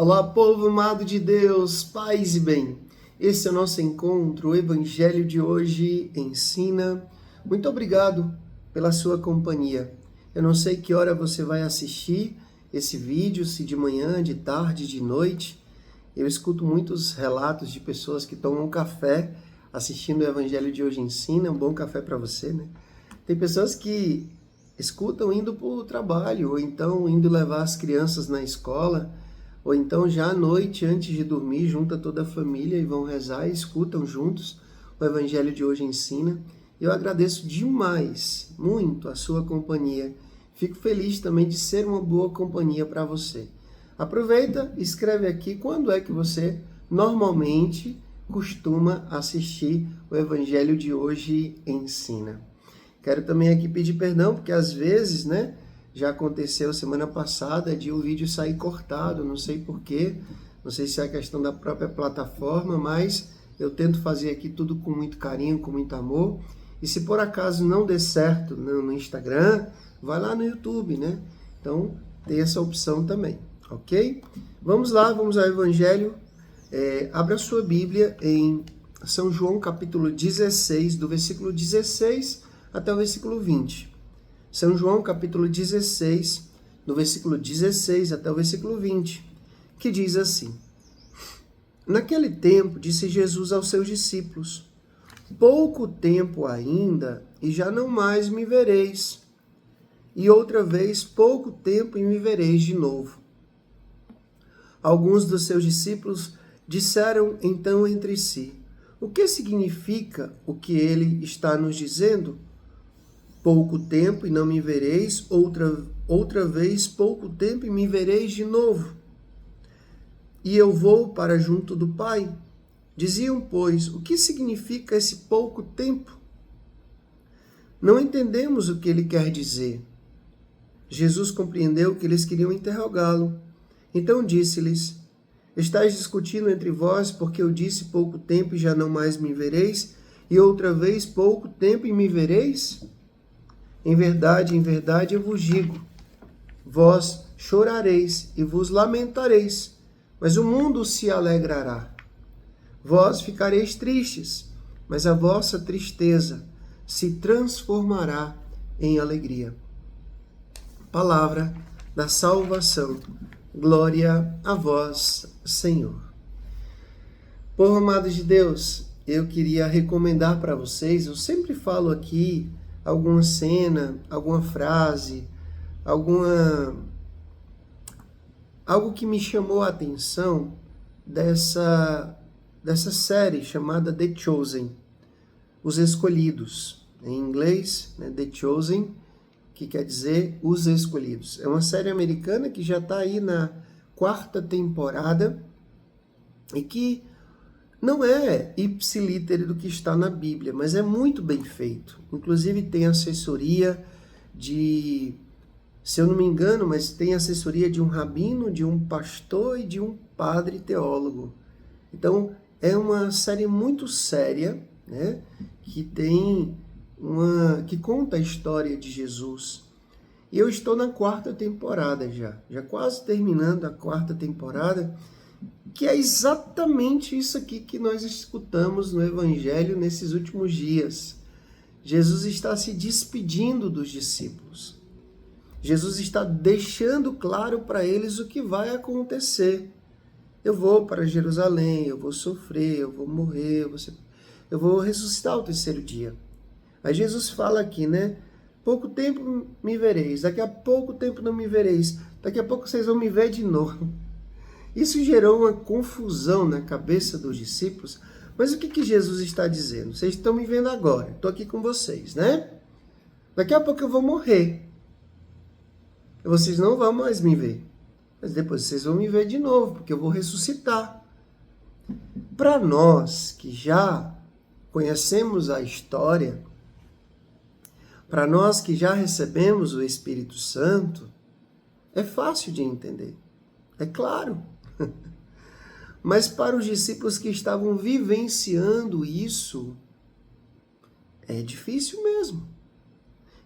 Olá, povo amado de Deus, paz e bem. Esse é o nosso encontro, o Evangelho de hoje ensina. Muito obrigado pela sua companhia. Eu não sei que hora você vai assistir esse vídeo, se de manhã, de tarde, de noite. Eu escuto muitos relatos de pessoas que tomam café assistindo o Evangelho de hoje ensina. Um bom café para você, né? Tem pessoas que escutam indo para o trabalho, ou então indo levar as crianças na escola, ou então já à noite, antes de dormir, junta toda a família e vão rezar e escutam juntos o Evangelho de hoje ensina. Eu agradeço demais, muito, a sua companhia. Fico feliz também de ser uma boa companhia para você. Aproveita e escreve aqui quando é que você normalmente costuma assistir o Evangelho de hoje ensina. Quero também aqui pedir perdão, porque às vezes, né, já aconteceu semana passada de o vídeo sair cortado, não sei porquê, não sei se é a questão da própria plataforma, mas eu tento fazer aqui tudo com muito carinho, com muito amor. E se por acaso não der certo no Instagram, vai lá no YouTube, né? Então, tem essa opção também, ok? Vamos lá, vamos ao Evangelho. Abra a sua Bíblia em São João, capítulo 16, do versículo 16 até o versículo 20. São João, capítulo 16, do versículo 16 até o versículo 20, que diz assim: Naquele tempo, disse Jesus aos seus discípulos: Pouco tempo ainda, e já não mais me vereis. E outra vez, pouco tempo, e me vereis de novo. Alguns dos seus discípulos disseram então entre si: O que significa o que ele está nos dizendo? Pouco tempo e não me vereis, outra vez pouco tempo e me vereis de novo. E eu vou para junto do Pai. Diziam, pois, o que significa esse pouco tempo? Não entendemos o que ele quer dizer. Jesus compreendeu que eles queriam interrogá-lo. Então disse-lhes: Estais discutindo entre vós porque eu disse pouco tempo e já não mais me vereis, e outra vez pouco tempo e me vereis? Em verdade eu vos digo, vós chorareis e vos lamentareis, mas o mundo se alegrará. Vós ficareis tristes, mas a vossa tristeza se transformará em alegria. Palavra da salvação. Glória a vós, Senhor. Povo amado de Deus, eu queria recomendar para vocês, eu sempre falo aqui alguma cena, alguma frase, algo que me chamou a atenção dessa série chamada The Chosen, Os Escolhidos. Em inglês, né, The Chosen, que quer dizer Os Escolhidos. É uma série americana que já está aí na 4ª temporada e que não é ipsiliter do que está na Bíblia, mas é muito bem feito. Inclusive tem assessoria de, se eu não me engano, mas tem assessoria de um rabino, de um pastor e de um padre teólogo. Então é uma série muito séria, né? Que conta a história de Jesus. E eu estou na 4ª temporada já quase terminando a 4ª temporada, que é exatamente isso aqui que nós escutamos no Evangelho nesses últimos dias. Jesus está se despedindo dos discípulos. Jesus está deixando claro para eles o que vai acontecer. Eu vou para Jerusalém, eu vou sofrer, eu vou morrer, eu vou ressuscitar ao 3º dia. Aí Jesus fala aqui, né? Pouco tempo me vereis, daqui a pouco tempo não me vereis, daqui a pouco vocês vão me ver de novo. Isso gerou uma confusão na cabeça dos discípulos, mas o que Jesus está dizendo? Vocês estão me vendo agora, estou aqui com vocês, né? Daqui a pouco eu vou morrer, vocês não vão mais me ver, mas depois vocês vão me ver de novo, porque eu vou ressuscitar. Para nós que já conhecemos a história, para nós que já recebemos o Espírito Santo, é fácil de entender, é claro. Mas para os discípulos que estavam vivenciando isso, é difícil mesmo.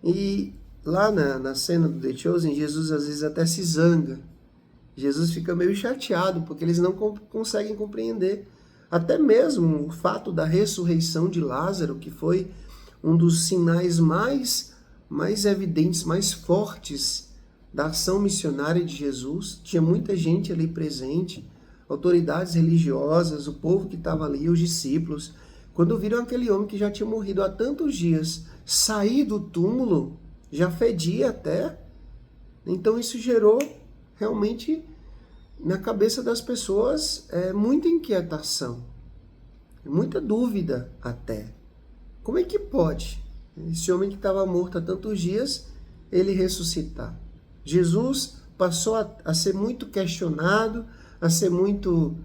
E lá na cena do The Chosen, Jesus às vezes até se zanga. Jesus fica meio chateado, porque eles não conseguem compreender. Até mesmo o fato da ressurreição de Lázaro, que foi um dos sinais mais evidentes, mais fortes da ação missionária de Jesus. Tinha muita gente ali presente, autoridades religiosas, o povo que estava ali, os discípulos. Quando viram aquele homem que já tinha morrido há tantos dias sair do túmulo, já fedia até. Então isso gerou realmente na cabeça das pessoas muita inquietação, muita dúvida até. Como é que pode esse homem que estava morto há tantos dias, ele ressuscitar? Jesus passou a ser muito questionado, a ser muito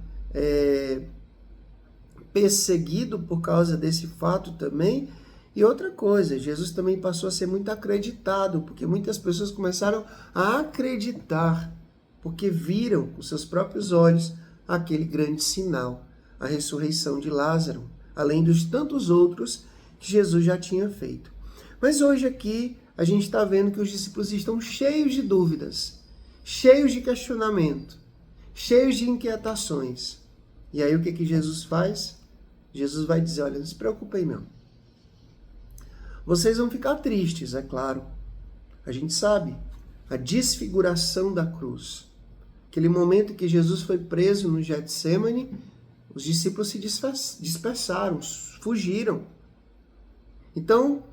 perseguido por causa desse fato também. E outra coisa, Jesus também passou a ser muito acreditado, porque muitas pessoas começaram a acreditar, porque viram com seus próprios olhos aquele grande sinal, a ressurreição de Lázaro, além dos tantos outros que Jesus já tinha feito. Mas hoje aqui a gente está vendo que os discípulos estão cheios de dúvidas, cheios de questionamento, cheios de inquietações. E aí o que Jesus faz? Jesus vai dizer, olha, não se preocupem não. Vocês vão ficar tristes, é claro. A gente sabe, a desfiguração da cruz. Aquele momento que Jesus foi preso no Getsêmani, os discípulos se dispersaram, fugiram. Então,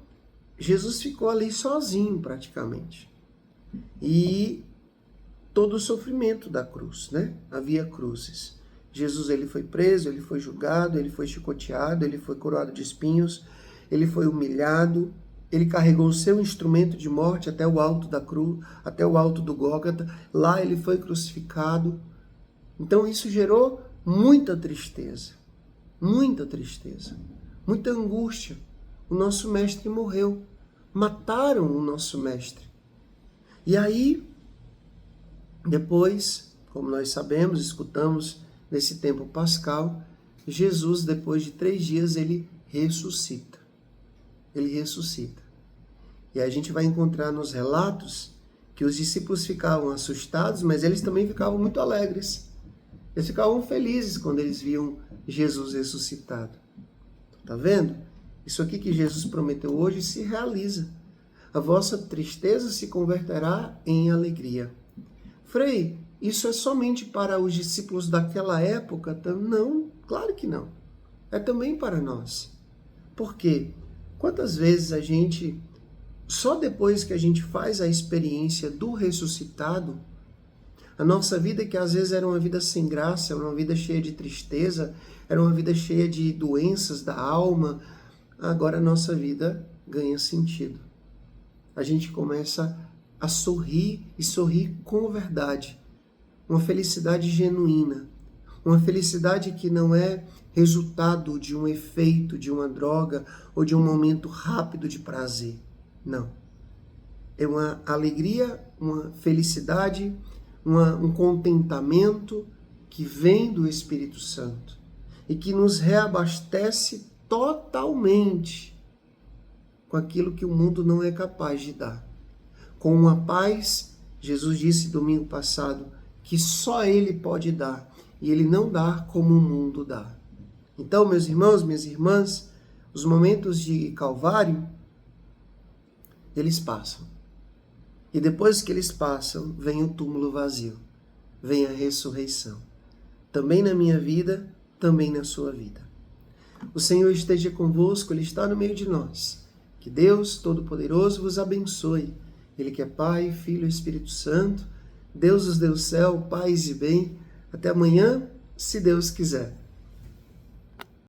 Jesus ficou ali sozinho praticamente. E todo o sofrimento da cruz, né? Havia cruzes. Jesus ele foi preso, ele foi julgado, ele foi chicoteado, ele foi coroado de espinhos, ele foi humilhado, ele carregou o seu instrumento de morte até o alto da cruz, até o alto do Gólgota, lá ele foi crucificado. Então isso gerou muita tristeza, muita angústia. O nosso mestre morreu, mataram o nosso mestre. E aí, depois, como nós sabemos, escutamos nesse tempo pascal, Jesus, depois de 3 dias, ele ressuscita. Ele ressuscita. E a gente vai encontrar nos relatos que os discípulos ficavam assustados, mas eles também ficavam muito alegres. Eles ficavam felizes quando eles viam Jesus ressuscitado. Tá vendo? Isso aqui que Jesus prometeu hoje se realiza. A vossa tristeza se converterá em alegria. Frei, isso é somente para os discípulos daquela época? Não, claro que não. É também para nós. Por quê? Quantas vezes a gente, só depois que a gente faz a experiência do ressuscitado, a nossa vida, que às vezes era uma vida sem graça, era uma vida cheia de tristeza, era uma vida cheia de doenças da alma, agora a nossa vida ganha sentido. A gente começa a sorrir e sorrir com verdade. Uma felicidade genuína. Uma felicidade que não é resultado de um efeito, de uma droga ou de um momento rápido de prazer. Não. É uma alegria, uma felicidade, um contentamento que vem do Espírito Santo e que nos reabastece totalmente com aquilo que o mundo não é capaz de dar. Com uma paz, Jesus disse domingo passado, que só Ele pode dar, e Ele não dá como o mundo dá. Então, meus irmãos, minhas irmãs, os momentos de Calvário, eles passam. E depois que eles passam, vem o túmulo vazio, vem a ressurreição. Também na minha vida, também na sua vida. O Senhor esteja convosco, Ele está no meio de nós. Que Deus Todo-Poderoso vos abençoe. Ele que é Pai, Filho e Espírito Santo, Deus os deu céu, paz e bem. Até amanhã, se Deus quiser.